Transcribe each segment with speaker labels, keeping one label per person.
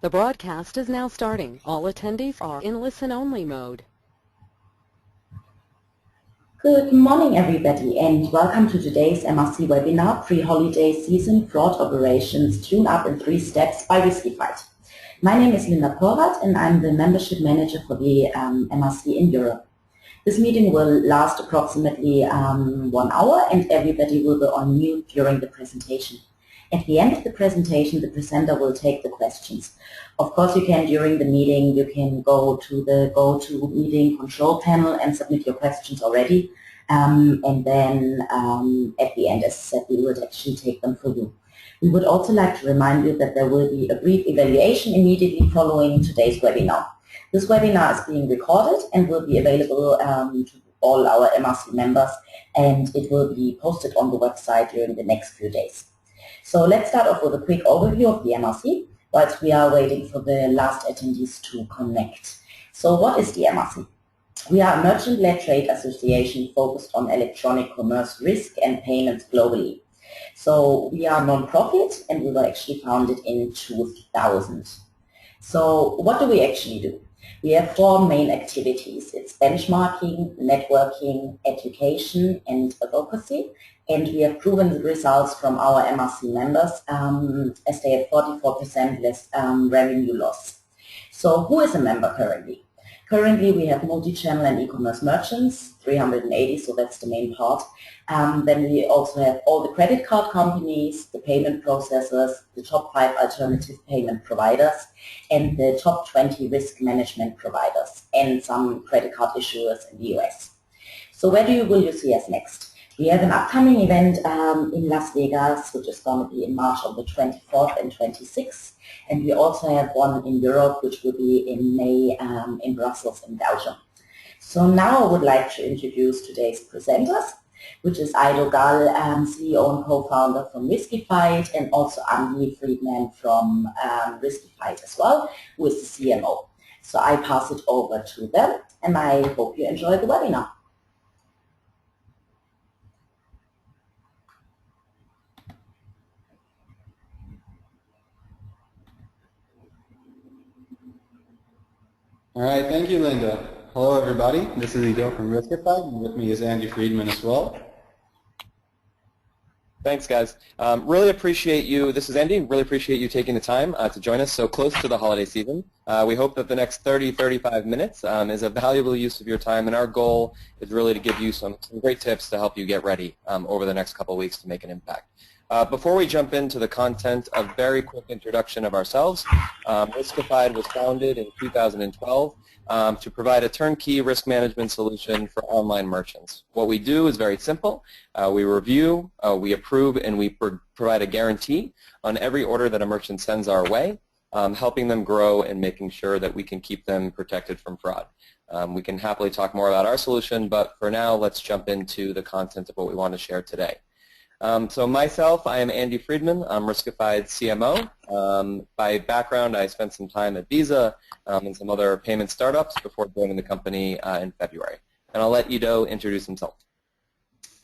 Speaker 1: The broadcast is now starting. All attendees are in listen-only mode.
Speaker 2: Good morning, everybody, and welcome to today's MRC webinar, Pre-Holiday Season Fraud Operations Tune Up in 3 Steps by Riskified. My name is Linda Porat, and I'm the Membership Manager for the MRC in Europe. This meeting will last approximately 1 hour, and everybody will be on mute during the presentation. At the end of the presentation, the presenter will take the questions. Of course, you can, during the meeting, you can go to the GoToMeeting control panel and submit your questions already. And then at the end, as I said, we will actually take them for you. We would also like to remind you that there will be a brief evaluation immediately following today's webinar. This webinar is being recorded and will be available to all our MRC members, and it will be posted on the website during the next few days. So let's start off with a quick overview of the MRC whilst we are waiting for the last attendees to connect. So what is the MRC? We are a merchant-led trade association focused on electronic commerce risk and payments globally. So we are non-profit and we were actually founded in 2000. So what do we actually do? We have 4 main activities. It's benchmarking, networking, education, and advocacy. And we have proven the results from our MRC members as they have 44% less revenue loss. So who is a member currently? Currently we have multi-channel and e-commerce merchants, 380, so that's the main part. Then we also have all the credit card companies, the payment processors, the top 5 alternative payment providers, and the top 20 risk management providers, and some credit card issuers in the US. So where will you see us next? We have an upcoming event in Las Vegas, which is going to be in March on the 24th and 26th. And we also have one in Europe, which will be in May in Brussels in Belgium. So now I would like to introduce today's presenters, which is Ido Gal, CEO and co-founder from Riskified, and also Andy Friedman from Riskified as well, who is the CMO. So I pass it over to them, and I hope you enjoy the webinar.
Speaker 3: All right, thank you, Linda. Hello, everybody. This is Ido from Riskified, and with me is Andy Friedman as well.
Speaker 4: Thanks, guys. Really appreciate you. This is Andy. Really appreciate you taking the time to join us so close to the holiday season. We hope that the next 30-35 minutes is a valuable use of your time, and our goal is really to give you some great tips to help you get ready over the next couple of weeks to make an impact. Before we jump into the content, a very quick introduction of ourselves. Riskified was founded in 2012 to provide a turnkey risk management solution for online merchants. What we do is very simple. We review, we approve, and we provide a guarantee on every order that a merchant sends our way, helping them grow and making sure that we can keep them protected from fraud. We can happily talk more about our solution, but for now, let's jump into the content of what we want to share today. So myself, I am Andy Friedman. I'm Riskified's CMO. By background, I spent some time at Visa and some other payment startups before joining the company in February. And I'll let Ido introduce himself.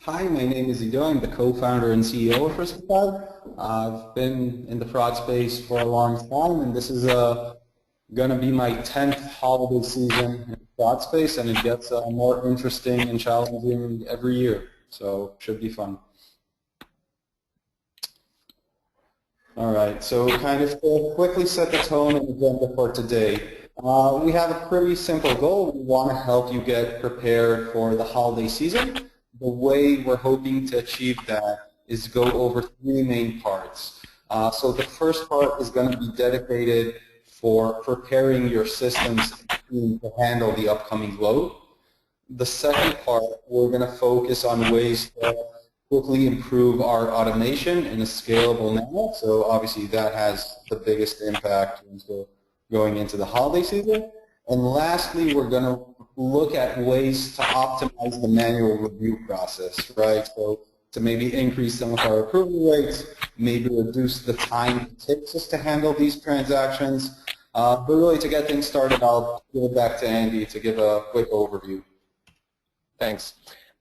Speaker 3: Hi, my name is Ido. I'm the co-founder and CEO of Riskified. I've been in the fraud space for a long time, and this is going to be my 10th holiday season in the fraud space, and it gets more interesting and challenging every year. So it should be fun. All right, so kind of to quickly set the tone and agenda for today. We have a pretty simple goal. We want to help you get prepared for the holiday season. The way we're hoping to achieve that is go over 3 main parts. So the first part is going to be dedicated for preparing your systems to handle the upcoming load. The second part, we're going to focus on ways to quickly improve our automation in a scalable manner. So obviously that has the biggest impact going into the holiday season. And lastly, we're going to look at ways to optimize the manual review process, right? So to maybe increase some of our approval rates, maybe reduce the time it takes us to handle these transactions. But really to get things started, I'll give it back to Andy to give a quick overview.
Speaker 4: Thanks.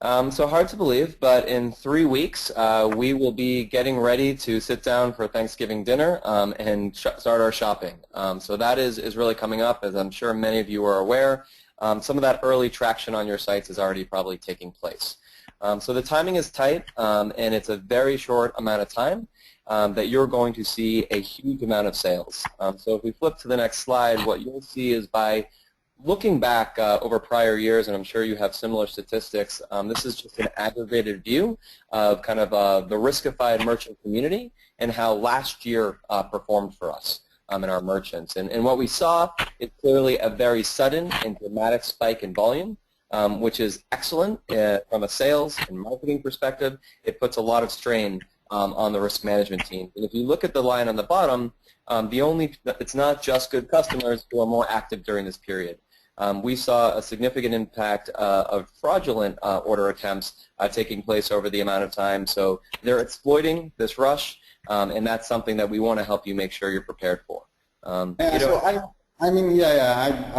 Speaker 4: So hard to believe, but in 3 weeks we will be getting ready to sit down for Thanksgiving dinner and start our shopping. So that is really coming up, as I'm sure many of you are aware. Some of that early traction on your sites is already probably taking place. So the timing is tight, and it's a very short amount of time that you're going to see a huge amount of sales. So if we flip to the next slide, what you'll see is by looking back over prior years, and I'm sure you have similar statistics, this is just an aggregated view of kind of the Riskified merchant community and how last year performed for us and our merchants. And what we saw is clearly a very sudden and dramatic spike in volume, which is excellent from a sales and marketing perspective. It puts a lot of strain on the risk management team. And if you look at the line on the bottom, it's not just good customers who are more active during this period. We saw a significant impact of fraudulent order attempts taking place over the amount of time. So they're exploiting this rush, and that's something that we want to help you make sure you're prepared for.
Speaker 3: I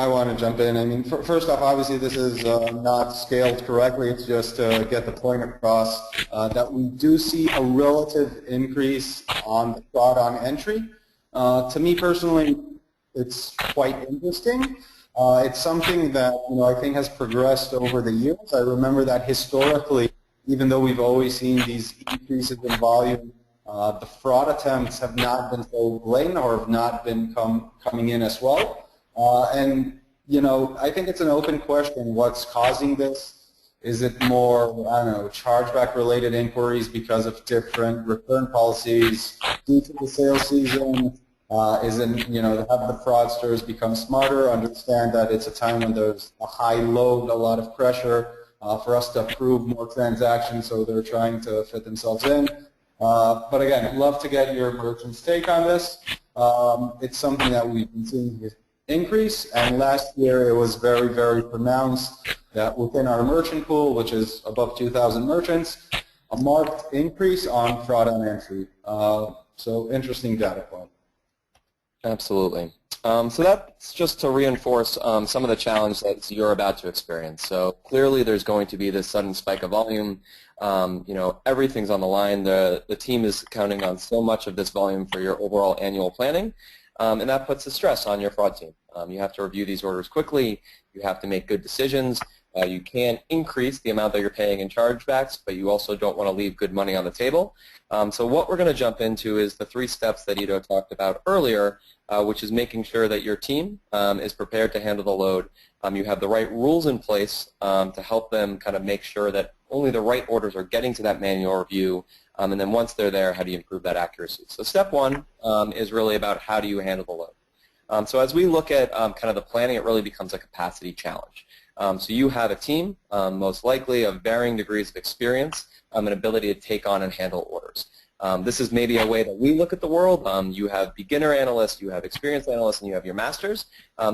Speaker 3: want to jump in. I mean, first off, obviously this is not scaled correctly. It's just to get the point across that we do see a relative increase on the fraud on entry. To me personally, it's quite interesting. It's something that I think has progressed over the years. I remember that historically, even though we've always seen these increases in volume, the fraud attempts have not been so blatant or have not been coming in as well. And I think it's an open question. What's causing this? Is it more, I don't know, chargeback related inquiries because of different return policies due to the sales season? Is it, have the fraudsters become smarter, understand that it's a time when there's a high load, a lot of pressure for us to approve more transactions, so they're trying to fit themselves in. But again, I'd love to get your merchant's take on this. It's something that we've been seeing increase, and last year it was very, very pronounced that within our merchant pool, which is above 2,000 merchants, a marked increase on fraud on entry. So interesting data point.
Speaker 4: Absolutely. So that's just to reinforce some of the challenge that you're about to experience. So clearly there's going to be this sudden spike of volume. Everything's on the line. The team is counting on so much of this volume for your overall annual planning, and that puts the stress on your fraud team. You have to review these orders quickly. You have to make good decisions. You can increase the amount that you're paying in chargebacks, but you also don't want to leave good money on the table. So what we're going to jump into is the 3 steps that Ido talked about earlier, which is making sure that your team is prepared to handle the load. You have the right rules in place to help them kind of make sure that only the right orders are getting to that manual review, and then once they're there, how do you improve that accuracy? So step 1 is really about how do you handle the load. So as we look at kind of the planning, it really becomes a capacity challenge. So you have a team, most likely of varying degrees of experience, and ability to take on and handle orders. This is maybe a way that we look at the world. You have beginner analysts, you have experienced analysts, and you have your masters.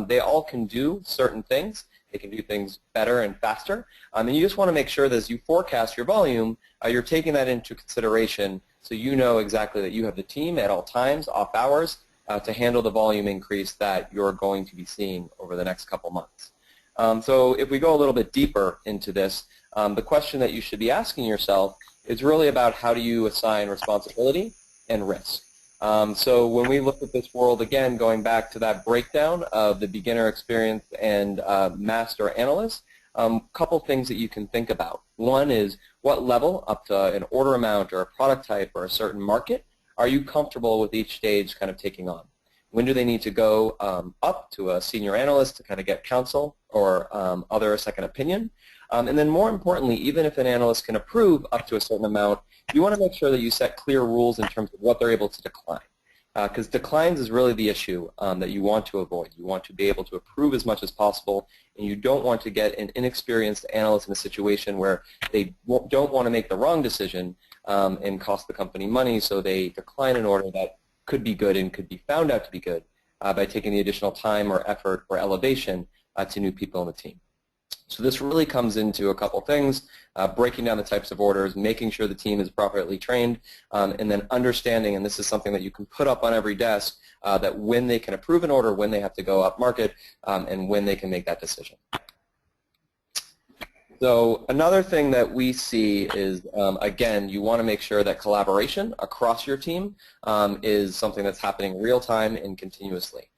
Speaker 4: They all can do certain things. They can do things better and faster. And you just want to make sure that as you forecast your volume, you're taking that into consideration so you know exactly that you have the team at all times, off hours, to handle the volume increase that you're going to be seeing over the next couple months. So if we go a little bit deeper into this, the question that you should be asking yourself is really about how do you assign responsibility and risk. So when we look at this world, again, going back to that breakdown of the beginner experience and master analyst, a couple things that you can think about. One is what level, up to an order amount or a product type or a certain market, are you comfortable with each stage kind of taking on? When do they need to go up to a senior analyst to kind of get counsel or other second opinion? And then more importantly, even if an analyst can approve up to a certain amount, you want to make sure that you set clear rules in terms of what they're able to decline. Because declines is really the issue that you want to avoid. You want to be able to approve as much as possible, and you don't want to get an inexperienced analyst in a situation where they don't want to make the wrong decision and cost the company money, so they decline an order that could be good and could be found out to be good by taking the additional time or effort or elevation to new people on the team. So this really comes into a couple things, breaking down the types of orders, making sure the team is properly trained, and then understanding, and this is something that you can put up on every desk, that when they can approve an order, when they have to go up market, and when they can make that decision. So another thing that we see is, again, you want to make sure that collaboration across your team is something that's happening real time and continuously.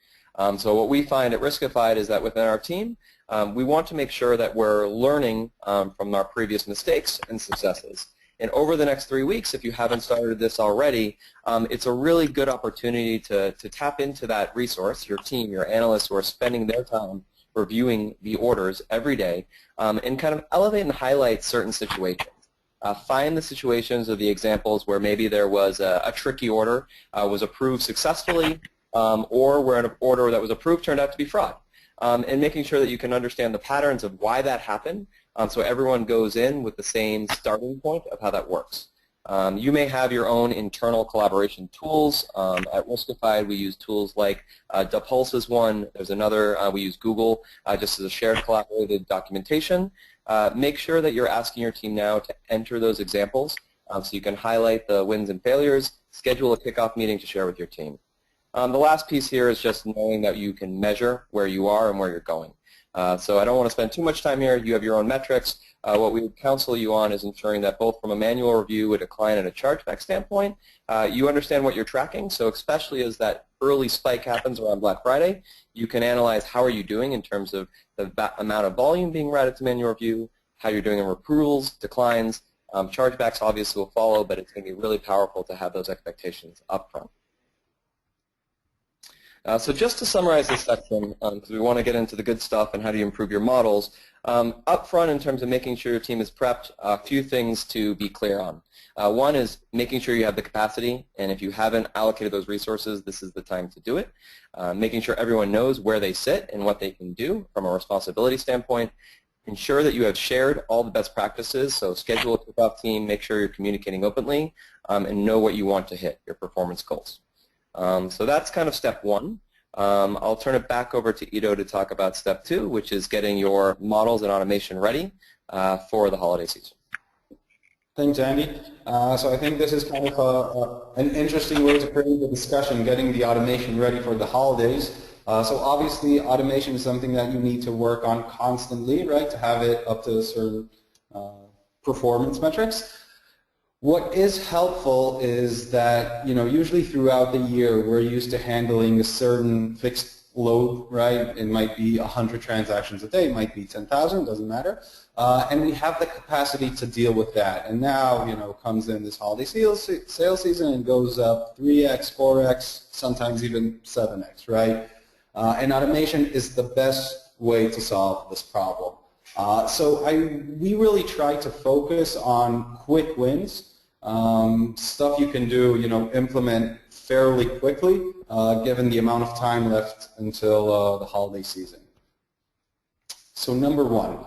Speaker 4: So what we find at Riskified is that within our team, we want to make sure that we're learning from our previous mistakes and successes. And over the next 3 weeks, if you haven't started this already, it's a really good opportunity to tap into that resource, your team, your analysts who are spending their time reviewing the orders every day, and kind of elevate and highlight certain situations. Find the situations or the examples where maybe there was a tricky order, was approved successfully, or where an order that was approved turned out to be fraud. And making sure that you can understand the patterns of why that happened, so everyone goes in with the same starting point of how that works. You may have your own internal collaboration tools. At Riskified, we use tools like Dapulse is one. There's another, we use Google just as a shared collaborated documentation. Make sure that you're asking your team now to enter those examples so you can highlight the wins and failures, schedule a kickoff meeting to share with your team. The last piece here is just knowing that you can measure where you are and where you're going. So I don't want to spend too much time here. You have your own metrics. What we would counsel you on is ensuring that both from a manual review, a decline, and a chargeback standpoint, you understand what you're tracking. So especially as that early spike happens around Black Friday, you can analyze how are you doing in terms of the amount of volume being routed to manual review, how you're doing in approvals, declines. Chargebacks obviously will follow, but it's going to be really powerful to have those expectations up front. So just to summarize this section, because we want to get into the good stuff and how do you improve your models, up front in terms of making sure your team is prepped, a few things to be clear on. One is making sure you have the capacity, and if you haven't allocated those resources, this is the time to do it. Making sure everyone knows where they sit and what they can do from a responsibility standpoint. Ensure that you have shared all the best practices, so schedule a kickoff team, make sure you're communicating openly, and know what you want to hit, your performance goals. So that's kind of step one. I'll turn it back over to Ido to talk about step two, which is getting your models and automation ready for the holiday season.
Speaker 3: Thanks, Andy. So I think this is kind of an interesting way to frame the discussion, getting the automation ready for the holidays. So obviously automation is something that you need to work on constantly, right, to have it up to certain performance metrics. What is helpful is that, usually throughout the year we're used to handling a certain fixed load, right? It might be 100 transactions a day, it might be 10,000, doesn't matter. And we have the capacity to deal with that. And now, comes in this holiday sales season and goes up 3x, 4x, sometimes even 7x, right? And automation is the best way to solve this problem. So we really try to focus on quick wins. Stuff you can do, implement fairly quickly, given the amount of time left until the holiday season. So number one,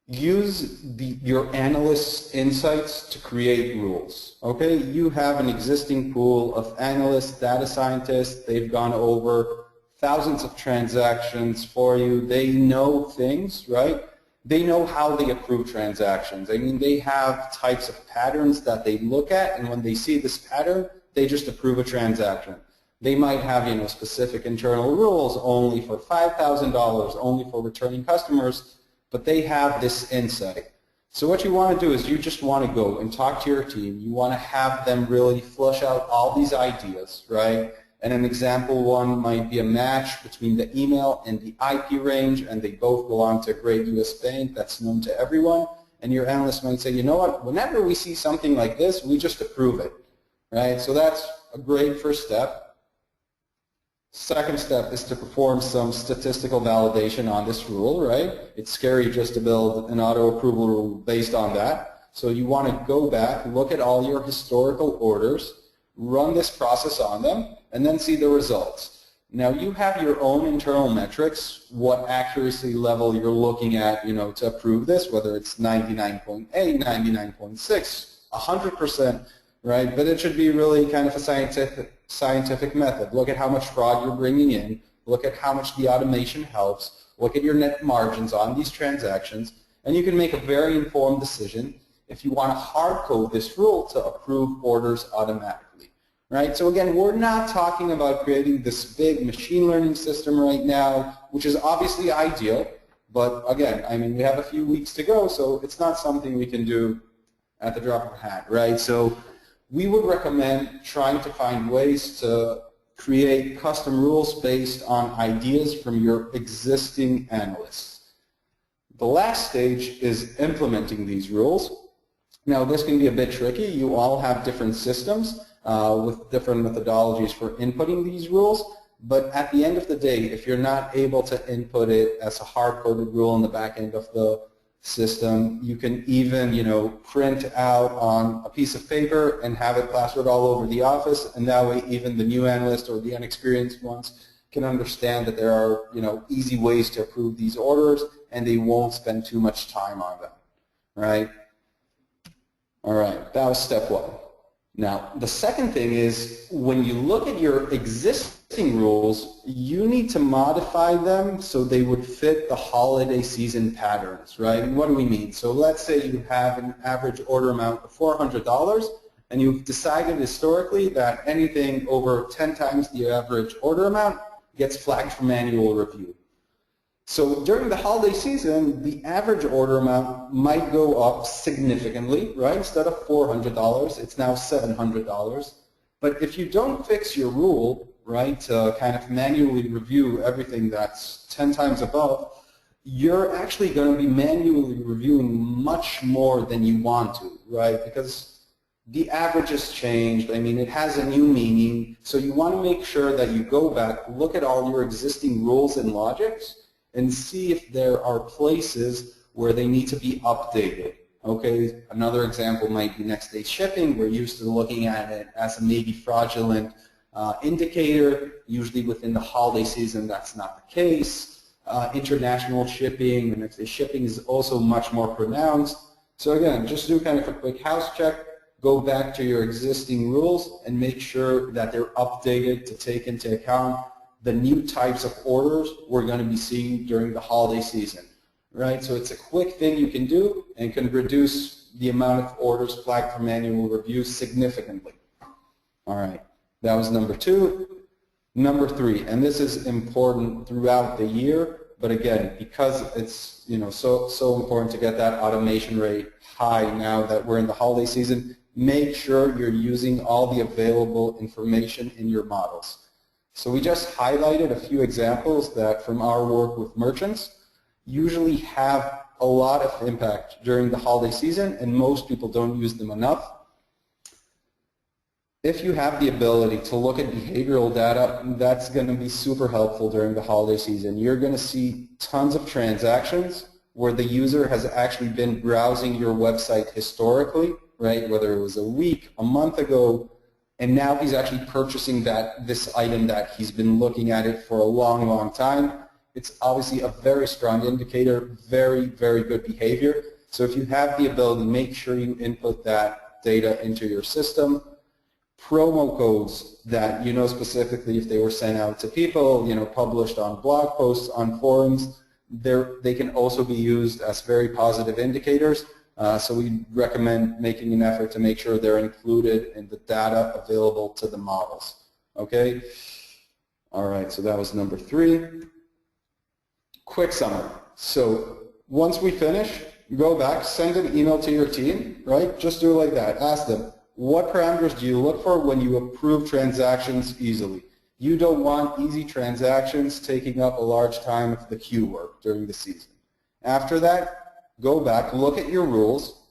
Speaker 3: use your analysts' insights to create rules. Okay, you have an existing pool of analysts, data scientists. They've gone over thousands of transactions for you. They know things, right? They know how they approve transactions. I mean, they have types of patterns that they look at, and when they see this pattern, they just approve a transaction. They might have, specific internal rules only for $5,000, only for returning customers, but they have this insight. So what you want to do is you just want to go and talk to your team. You want to have them really flush out all these ideas, right? And an example one might be a match between the email and the IP range, and they both belong to a great US bank that's known to everyone. And your analyst might say, you know what, whenever we see something like this, we just approve it, right? So that's a great first step. Second step is to perform some statistical validation on this rule, right? It's scary just to build an auto-approval rule based on that. So you want to go back, look at all your historical orders, run this process on them, and then see the results. Now you have your own internal metrics, what accuracy level you're looking at, to approve this, whether it's 99.8, 99.6, 100%, right? But it should be really kind of a scientific method. Look at how much fraud you're bringing in, look at how much the automation helps, look at your net margins on these transactions, and you can make a very informed decision if you want to hard code this rule to approve orders automatically. Right? So again, we're not talking about creating this big machine learning system right now, which is obviously ideal, But again, I mean, we have a few weeks to go, so it's not something we can do at the drop of a hat, right? So we would recommend trying to find ways to create custom rules based on ideas from your existing analysts. The last stage is implementing these rules. Now, this can be a bit tricky. You all have different systems with different methodologies for inputting these rules. But at the end of the day, if you're not able to input it as a hard-coded rule in the back end of the system, you can even, print out on a piece of paper and have it plastered all over the office, and that way even the new analyst or the inexperienced ones can understand that there are, easy ways to approve these orders, and they won't spend too much time on them, right? All right, that was step one. Now, the second thing is when you look at your existing rules, you need to modify them so they would fit the holiday season patterns, right? And what do we mean? So let's say you have an average order amount of $400 and you've decided historically that anything over 10 times the average order amount gets flagged for manual review. So during the holiday season, the average order amount might go up significantly, right? Instead of $400, it's now $700. But if you don't fix your rule, right, to kind of manually review everything that's 10 times above, you're actually going to be manually reviewing much more than you want to, right? Because the average has changed. I mean, it has a new meaning. So you want to make sure that you go back, look at all your existing rules and logics, and see if there are places where they need to be updated. Okay, another example might be next day shipping. We're used to looking at it as a maybe fraudulent indicator. Usually within the holiday season, that's not the case. International shipping, the next day shipping is also much more pronounced. So again, just do kind of a quick house check, go back to your existing rules and make sure that they're updated to take into account the new types of orders we're going to be seeing during the holiday season, right? So it's a quick thing you can do and can reduce the amount of orders flagged for manual review significantly. All right, that was number two. Number three, and this is important throughout the year, but again, because it's so important to get that automation rate high now that we're in the holiday season, make sure you're using all the available information in your models. So we just highlighted a few examples that from our work with merchants usually have a lot of impact during the holiday season, and most people don't use them enough. If you have the ability to look at behavioral data, that's going to be super helpful during the holiday season. You're going to see tons of transactions where the user has actually been browsing your website historically, right? Whether it was a week, a month ago, and now he's actually purchasing this item that he's been looking at it for a long, long time. It's obviously a very strong indicator, very, very good behavior. So if you have the ability, make sure you input that data into your system. Promo codes that you know specifically if they were sent out to people, published on blog posts, on forums, they can also be used as very positive indicators. So we recommend making an effort to make sure they're included in the data available to the models. Okay? All right, so that was number three. Quick summary. So once we finish, go back, send an email to your team, right? Just do it like that. Ask them, what parameters do you look for when you approve transactions easily? You don't want easy transactions taking up a large time of the queue work during the season. After that, go back, look at your rules,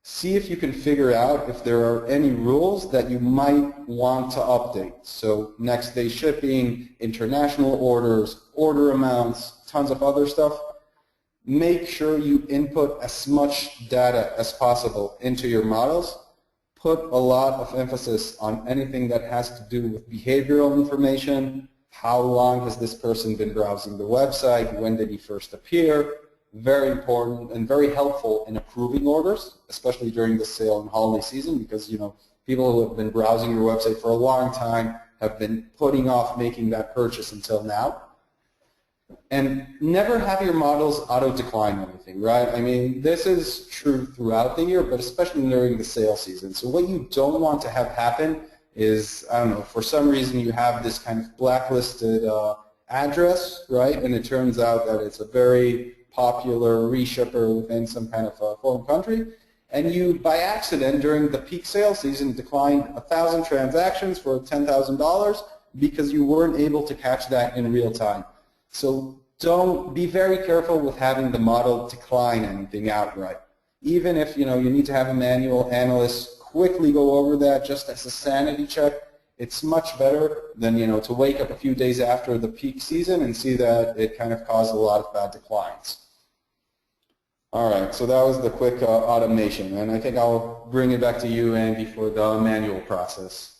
Speaker 3: see if you can figure out if there are any rules that you might want to update. So next day shipping, international orders, order amounts, tons of other stuff. Make sure you input as much data as possible into your models. Put a lot of emphasis on anything that has to do with behavioral information. How long has this person been browsing the website? When did he first appear? Very important and very helpful in approving orders, especially during the sale and holiday season, because people who have been browsing your website for a long time have been putting off making that purchase until now. And never have your models auto-decline anything, right? I mean, this is true throughout the year, but especially during the sale season. So what you don't want to have happen is, I don't know, for some reason you have this kind of blacklisted address, right? And it turns out that it's a very popular reshipper within some kind of foreign country, and you, by accident, during the peak sales season, declined 1,000 transactions for $10,000 because you weren't able to catch that in real time. So don't be very careful with having the model decline anything outright. Even if you need to have a manual analyst quickly go over that just as a sanity check, it's much better than to wake up a few days after the peak season and see that it kind of caused a lot of bad declines. All right, so that was the quick automation, and I think I'll bring it back to you, Andy, for the manual process.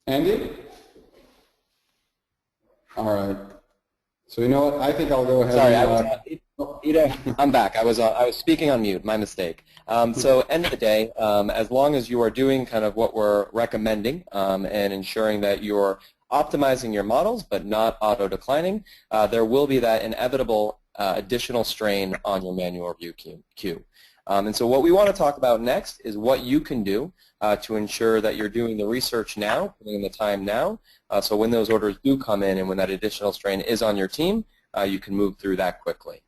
Speaker 3: Andy? All right. So you know what? I think I'll go ahead.
Speaker 4: Sorry, I'm back. I was speaking on mute. My mistake. So end of the day, as long as you are doing kind of what we're recommending and ensuring that you're optimizing your models but not auto-declining, there will be that inevitable additional strain on your manual review queue. And so what we want to talk about next is what you can do to ensure that you're doing the research now, putting in the time now, so when those orders do come in and when that additional strain is on your team, you can move through that quickly.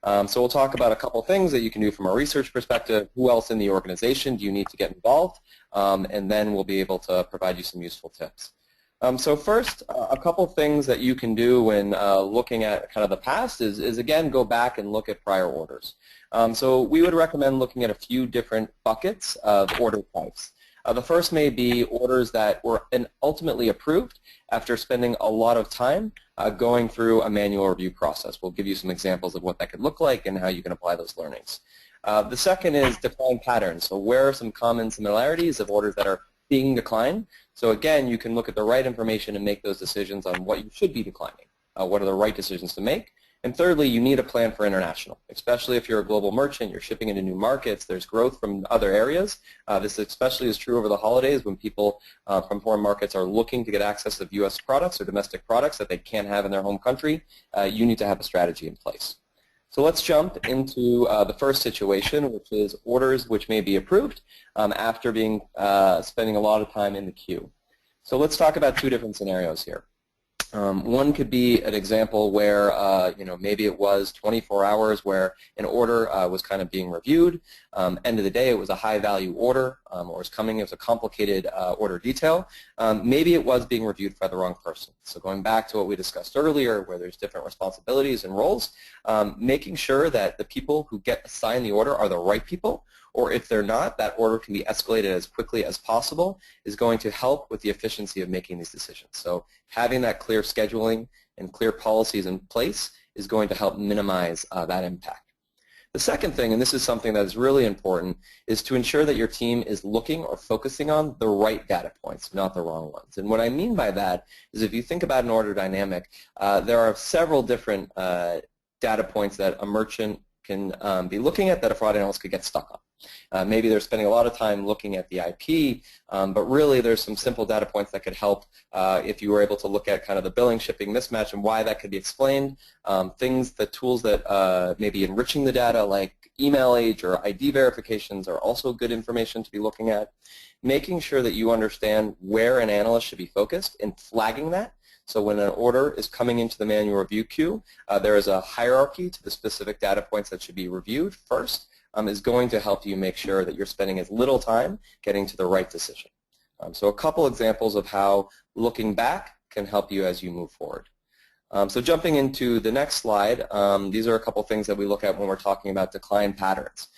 Speaker 4: So we'll talk about a couple things that you can do from a research perspective. Who else in the organization do you need to get involved? And then we'll be able to provide you some useful tips. So first, a couple things that you can do when looking at kind of the past is again, go back and look at prior orders. So we would recommend looking at a few different buckets of order types. The first may be orders that were ultimately approved after spending a lot of time going through a manual review process. We'll give you some examples of what that could look like and how you can apply those learnings. The second is define patterns. So where are some common similarities of orders that are being declined? So again, you can look at the right information and make those decisions on what you should be declining. What are the right decisions to make? And thirdly, you need a plan for international, especially if you're a global merchant, you're shipping into new markets, there's growth from other areas. This especially is true over the holidays when people from foreign markets are looking to get access to U.S. products or domestic products that they can't have in their home country. You need to have a strategy in place. So let's jump into the first situation, which is orders which may be approved after spending a lot of time in the queue. So let's talk about two different scenarios here. One could be an example where maybe it was 24 hours where an order was kind of being reviewed. End of the day, it was a high-value order, or was coming as a complicated order detail. Maybe it was being reviewed by the wrong person. So going back to what we discussed earlier, where there's different responsibilities and roles, making sure that the people who get assigned the order are the right people, or if they're not, that order can be escalated as quickly as possible, is going to help with the efficiency of making these decisions. So having that clear scheduling and clear policies in place is going to help minimize that impact. The second thing, and this is something that is really important, is to ensure that your team is looking or focusing on the right data points, not the wrong ones. And what I mean by that is if you think about an order dynamic, there are several different data points that a merchant can be looking at that a fraud analyst could get stuck on. Maybe they're spending a lot of time looking at the IP, but really there's some simple data points that could help if you were able to look at kind of the billing shipping mismatch and why that could be explained. The tools that may be enriching the data like email age or ID verifications are also good information to be looking at. Making sure that you understand where an analyst should be focused and flagging that. So when an order is coming into the manual review queue, there is a hierarchy to the specific data points that should be reviewed first, is going to help you make sure that you're spending as little time getting to the right decision. So a couple examples of how looking back can help you as you move forward. So jumping into the next slide, these are a couple things that we look at when we're talking about decline patterns.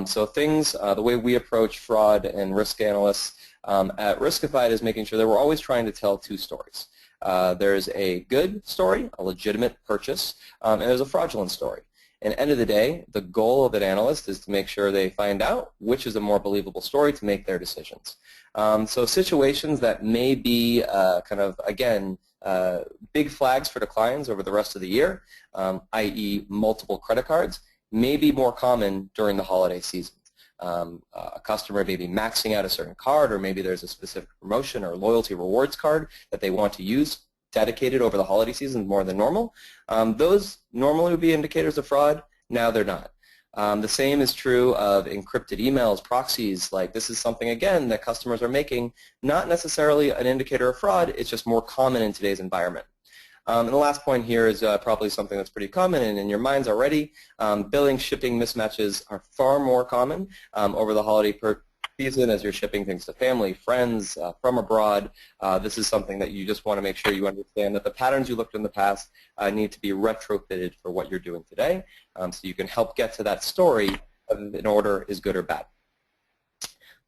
Speaker 4: So things, the way we approach fraud and risk analysts at Riskified is making sure that we're always trying to tell two stories. There's a good story, a legitimate purchase, and there's a fraudulent story. And at the end of the day, the goal of an analyst is to make sure they find out which is a more believable story to make their decisions. So situations that may be kind of, again, big flags for declines over the rest of the year, i.e. multiple credit cards, may be more common during the holiday season. A customer may be maxing out a certain card, or maybe there's a specific promotion or loyalty rewards card that they want to use dedicated over the holiday season more than normal. Those normally would be indicators of fraud. Now they're not. The same is true of encrypted emails, proxies. Like, this is something, again, that customers are making, not necessarily an indicator of fraud. It's just more common in today's environment. And the last point here is probably something that's pretty common and in your minds already. Billing, shipping mismatches are far more common over the holiday season as you're shipping things to family, friends, from abroad. This is something that you just want to make sure you understand that the patterns you looked in the past need to be retrofitted for what you're doing today, so you can help get to that story of an order is good or bad.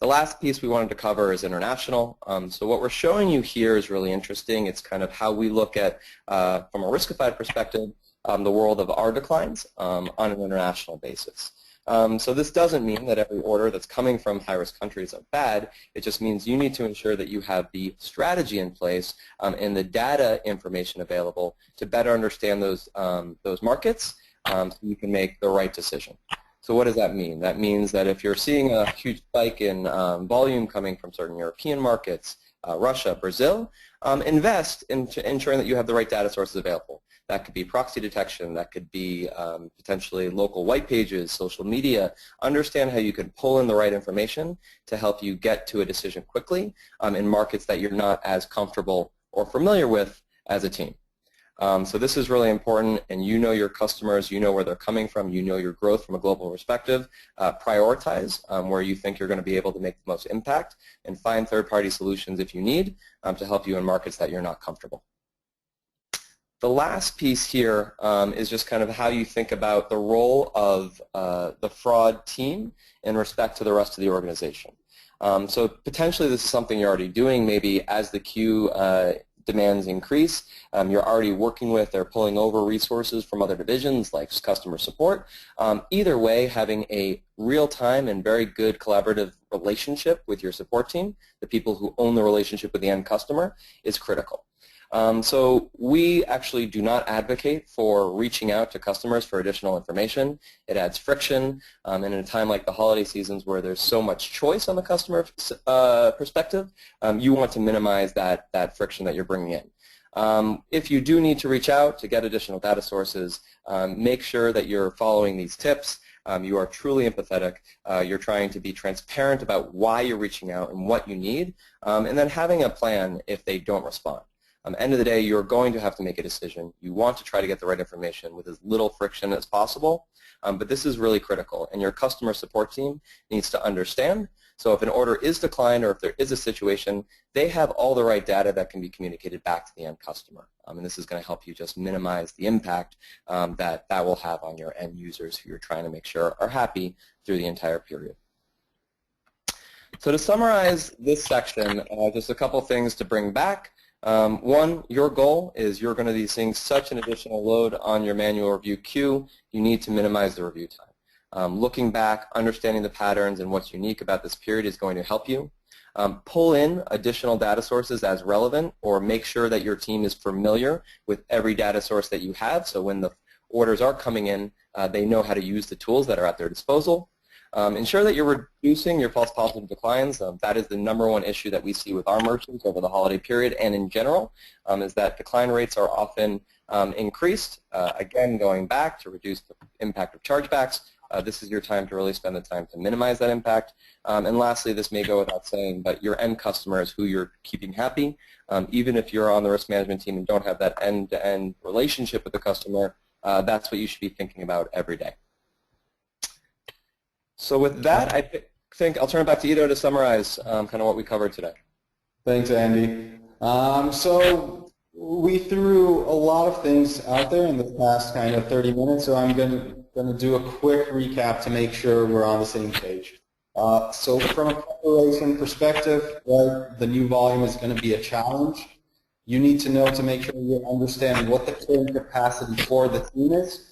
Speaker 4: The last piece we wanted to cover is international. So what we're showing you here is really interesting. It's kind of how we look at, from a Riskified perspective, the world of our declines on an international basis. So this doesn't mean that every order that's coming from high-risk countries are bad. It just means you need to ensure that you have the strategy in place and the data information available to better understand those markets so you can make the right decision. So what does that mean? That means that if you're seeing a huge spike in volume coming from certain European markets, Russia, Brazil, invest in ensuring that you have the right data sources available. That could be proxy detection. That could be potentially local white pages, social media. Understand how you can pull in the right information to help you get to a decision quickly in markets that you're not as comfortable or familiar with as a team. So this is really important, and you know your customers, you know where they're coming from, you know your growth from a global perspective. Prioritize where you think you're going to be able to make the most impact, and find third-party solutions if you need to help you in markets that you're not comfortable. The last piece here is just kind of how you think about the role of the fraud team in respect to the rest of the organization. So potentially this is something you're already doing, maybe as the queue demands increase. You're already working with or pulling over resources from other divisions like customer support. Either way, having a real-time and very good collaborative relationship with your support team, the people who own the relationship with the end customer, is critical. So we actually do not advocate for reaching out to customers for additional information. It adds friction, and in a time like the holiday seasons where there's so much choice on the customer perspective, you want to minimize that friction that you're bringing in. If you do need to reach out to get additional data sources, make sure that you're following these tips. You are truly empathetic. You're trying to be transparent about why you're reaching out and what you need, and then having a plan if they don't respond. End of the day, you're going to have to make a decision. You want to try to get the right information with as little friction as possible, but this is really critical, and your customer support team needs to understand. So if an order is declined or if there is a situation, they have all the right data that can be communicated back to the end customer, and this is going to help you just minimize the impact that will have on your end users who you're trying to make sure are happy through the entire period. So to summarize this section, just a couple things to bring back. One, your goal is you're going to be seeing such an additional load on your manual review queue, you need to minimize the review time. Looking back, understanding the patterns and what's unique about this period is going to help you. Pull in additional data sources as relevant, or make sure that your team is familiar with every data source that you have, so when the orders are coming in, they know how to use the tools that are at their disposal. Ensure that you're reducing your false positive declines. That is the #1 issue that we see with our merchants over the holiday period and in general, is that decline rates are often increased. Again, going back to reduce the impact of chargebacks, this is your time to really spend the time to minimize that impact. And lastly, this may go without saying, but your end customers who you're keeping happy, even if you're on the risk management team and don't have that end-to-end relationship with the customer, that's what you should be thinking about every day. So with that, I think I'll turn it back to Ido to summarize kind of what we covered today.
Speaker 3: Thanks, Andy. So we threw a lot of things out there in the past kind of 30 minutes, so I'm going to do a quick recap to make sure we're on the same page. So from a preparation perspective, right, the new volume is going to be a challenge. You need to know to make sure you understand what the current capacity for the team is.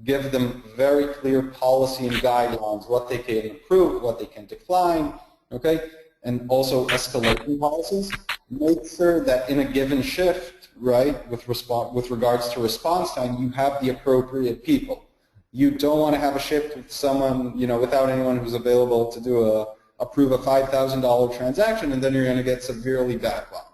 Speaker 3: Give them very clear policy and guidelines, what they can approve, what they can decline, okay? And also escalation policies. Make sure that in a given shift, right, with regards to response time, you have the appropriate people. You don't want to have a shift with someone, without anyone who's available to approve a $5,000 transaction, and then you're going to get severely backlogged,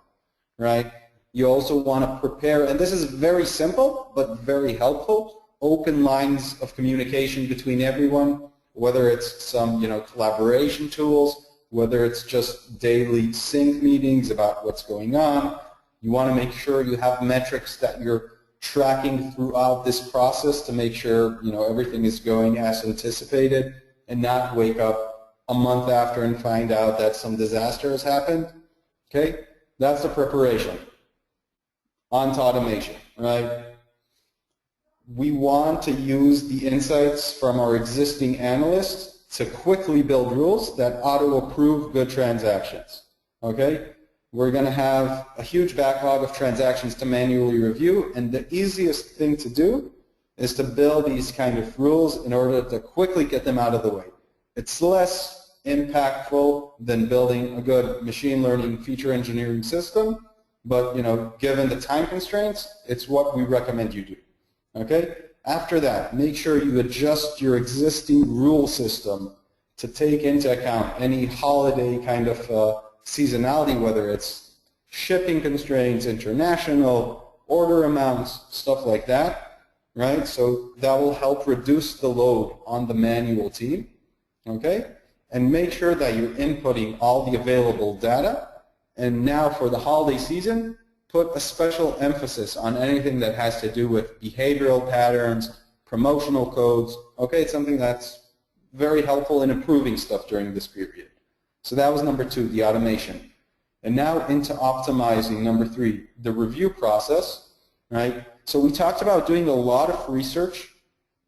Speaker 3: right? You also want to prepare, and this is very simple but very helpful, open lines of communication between everyone, whether it's some, collaboration tools, whether it's just daily sync meetings about what's going on. You want to make sure you have metrics that you're tracking throughout this process to make sure, everything is going as anticipated, and not wake up a month after and find out that some disaster has happened. Okay? That's the preparation. On to automation, right? We want to use the insights from our existing analysts to quickly build rules that auto-approve good transactions. Okay? We're going to have a huge backlog of transactions to manually review, and the easiest thing to do is to build these kind of rules in order to quickly get them out of the way. It's less impactful than building a good machine learning feature engineering system, but given the time constraints, it's what we recommend you do. Okay? After that, make sure you adjust your existing rule system to take into account any holiday kind of seasonality, whether it's shipping constraints, international, order amounts, stuff like that, right? So that will help reduce the load on the manual team, okay? And make sure that you're inputting all the available data. And now for the holiday season, put a special emphasis on anything that has to do with behavioral patterns, promotional codes, okay? It's something that's very helpful in improving stuff during this period. So that was number 2, the automation. And now into optimizing number 3, the review process, right? So we talked about doing a lot of research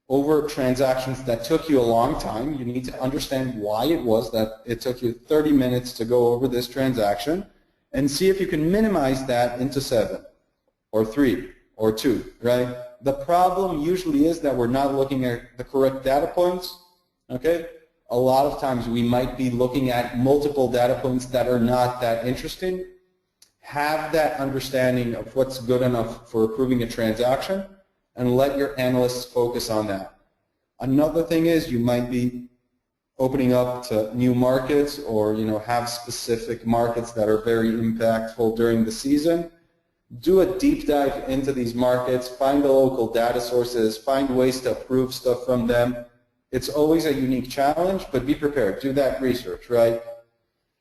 Speaker 3: over transactions that took you a long time. You need to understand why it was that it took you 30 minutes to go over this transaction, and see if you can minimize that into 7 or 3 or 2, right? The problem usually is that we're not looking at the correct data points, okay? A lot of times we might be looking at multiple data points that are not that interesting. Have that understanding of what's good enough for approving a transaction, and let your analysts focus on that. Another thing is you might be opening up to new markets, or have specific markets that are very impactful during the season. Do a deep dive into these markets, find the local data sources, find ways to approve stuff from them. It's always a unique challenge, but be prepared. Do that research, right?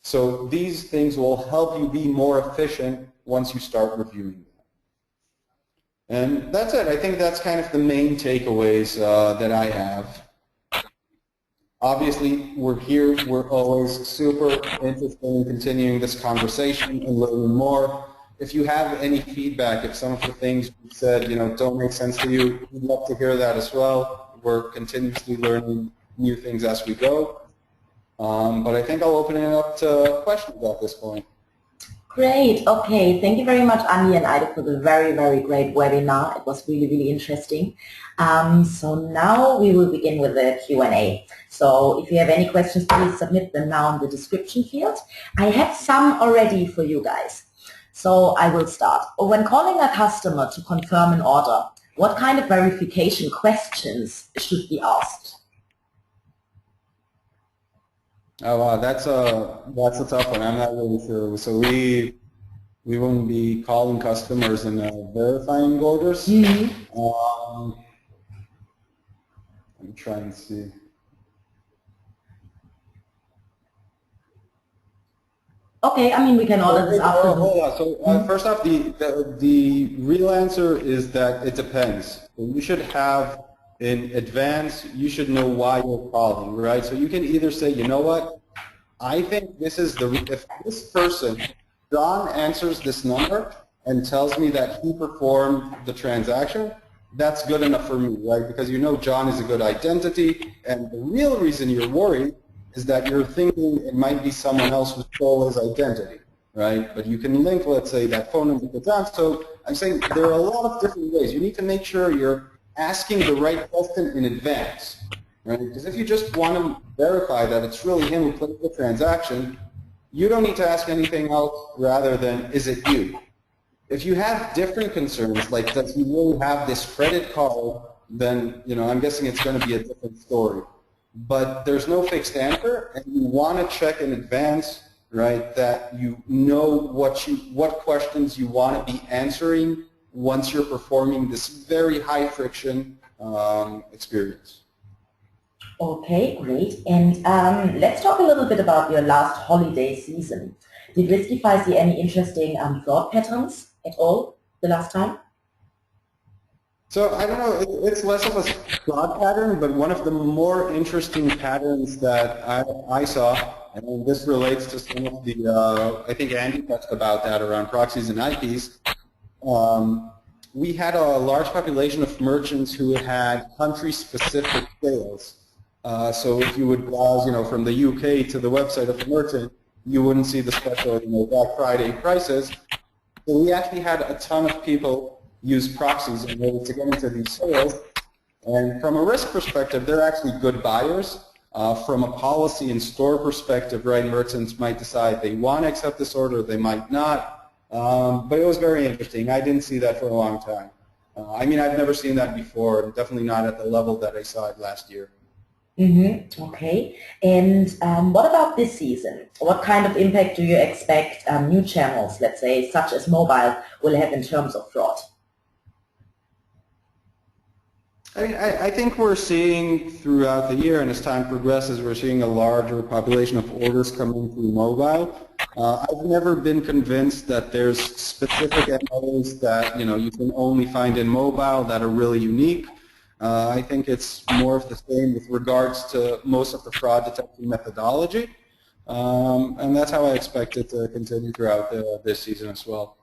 Speaker 3: So these things will help you be more efficient once you start reviewing them. And that's it. I think that's kind of the main takeaways that I have. Obviously, we're here. We're always super interested in continuing this conversation and learning more. If you have any feedback, if some of the things you said, don't make sense to you, we'd love to hear that as well. We're continuously learning new things as we go. But I think I'll open it up to questions at this point.
Speaker 2: Great. Okay. Thank you very much, Andi and Ida, for the very, very great webinar. It was really, really interesting. So now we will begin with the Q&A. So if you have any questions, please submit them now in the description field. I have some already for you guys. So I will start. When calling a customer to confirm an order, what kind of verification questions should be asked?
Speaker 3: Oh wow, that's a tough one. I'm not really sure. So we wouldn't be calling customers and verifying orders. I'm trying to see.
Speaker 2: Okay, I mean we can order this after.
Speaker 3: Hold on. So first off, the real answer is that it depends. You should have in advance, you should know why you're calling, right? So you can either say, you know what, I think this is if this person, John, answers this number and tells me that he performed the transaction, that's good enough for me, right? Because John is a good identity, and the real reason you're worried is that you're thinking it might be someone else who stole his identity, right? But you can link, let's say, that phone number to John. So I'm saying there are a lot of different ways. You need to make sure you're asking the right question in advance, right? Because if you just want to verify that it's really him who put the transaction, you don't need to ask anything else rather than, is it you? If you have different concerns, like does he really have this credit card, then I'm guessing it's going to be a different story. But there's no fixed answer, and you want to check in advance, right, that you know what questions you want to be answering once you're performing this very high friction experience.
Speaker 2: Okay, great. And let's talk a little bit about your last holiday season. Did Riskify see any interesting fraud patterns at all the last time?
Speaker 3: So I don't know, it's less of a fraud pattern, but one of the more interesting patterns that I saw, and this relates to some of the, I think Andy touched about that around proxies and IPs, we had a large population of merchants who had country-specific sales. So if you would browse, from the UK to the website of the merchant, you wouldn't see the special, Black Friday prices. So we actually had a ton of people use proxies in order to get into these sales. And from a risk perspective, they're actually good buyers. From a policy and store perspective, right, merchants might decide they want to accept this order, they might not. But it was very interesting. I didn't see that for a long time. I've never seen that before, and definitely not at the level that I saw it last year.
Speaker 2: Mm-hmm. Okay. And what about this season? What kind of impact do you expect new channels, let's say, such as mobile, will have in terms of fraud?
Speaker 3: I think we're seeing throughout the year, and as time progresses, we're seeing a larger population of orders coming through mobile. I've never been convinced that there's specific MOs that you can only find in mobile that are really unique. I think it's more of the same with regards to most of the fraud detection methodology, and that's how I expect it to continue throughout this season as well.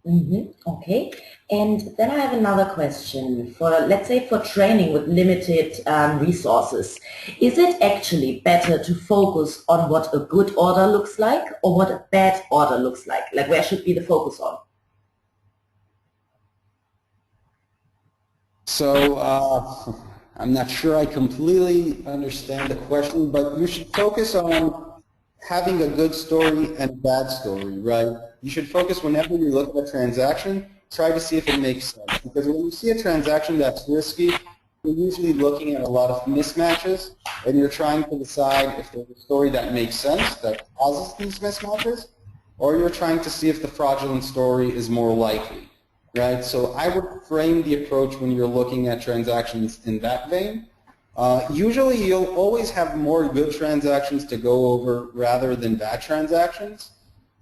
Speaker 2: Mm-hmm. Okay. And then I have another question. Let's say for training with limited resources, is it actually better to focus on what a good order looks like or what a bad order looks like? Like, where should be the focus on?
Speaker 3: So I'm not sure I completely understand the question, but you should focus on having a good story and a bad story, right? You should focus whenever you look at a transaction, try to see if it makes sense. Because when you see a transaction that's risky, you're usually looking at a lot of mismatches, and you're trying to decide if there's a story that makes sense that causes these mismatches, or you're trying to see if the fraudulent story is more likely, right? So I would frame the approach when you're looking at transactions in that vein. Usually you'll always have more good transactions to go over rather than bad transactions,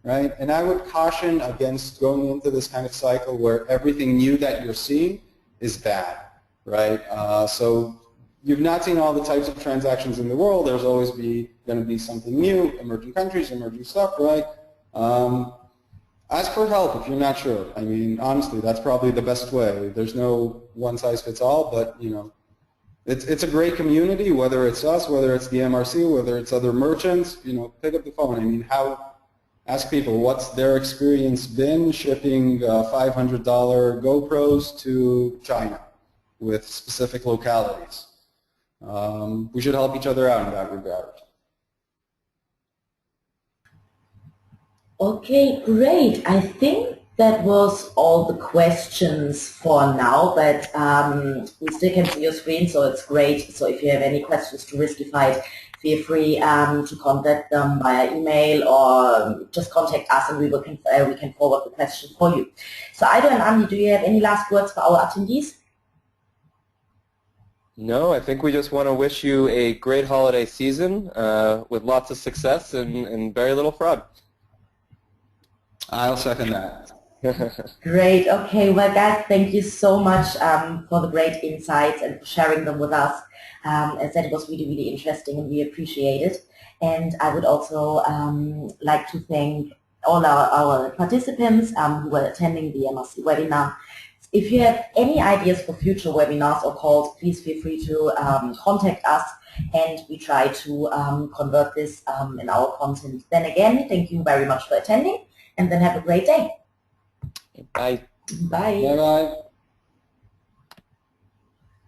Speaker 3: right? And I would caution against going into this kind of cycle where everything new that you're seeing is bad, right? So you've not seen all the types of transactions in the world. There's always going to be something new, emerging countries, emerging stuff, right? Ask for help if you're not sure. Honestly, that's probably the best way. There's no one size fits all, but it's a great community, whether it's us, whether it's the MRC, whether it's other merchants, pick up the phone. Ask people what's their experience been shipping $500 GoPros to China with specific localities. We should help each other out in that regard.
Speaker 2: Okay, great. I think that was all the questions for now, but we still can see your screen, so it's great. So if you have any questions to Riskified, feel free to contact them via email or just contact us and we can forward the question for you. So Aido and Andy, do you have any last words for our attendees?
Speaker 4: No, I think we just want to wish you a great holiday season with lots of success and very little fraud.
Speaker 3: I'll second that.
Speaker 2: Great. Okay. Well, guys, thank you so much for the great insights and for sharing them with us. As I said, it was really, really interesting and we appreciate it. And I would also like to thank all our participants who were attending the MRC webinar. If you have any ideas for future webinars or calls, please feel free to contact us and we try to convert this in our content. Then again, thank you very much for attending and then have a great day.
Speaker 4: Bye.
Speaker 2: Bye.
Speaker 3: Bye-bye.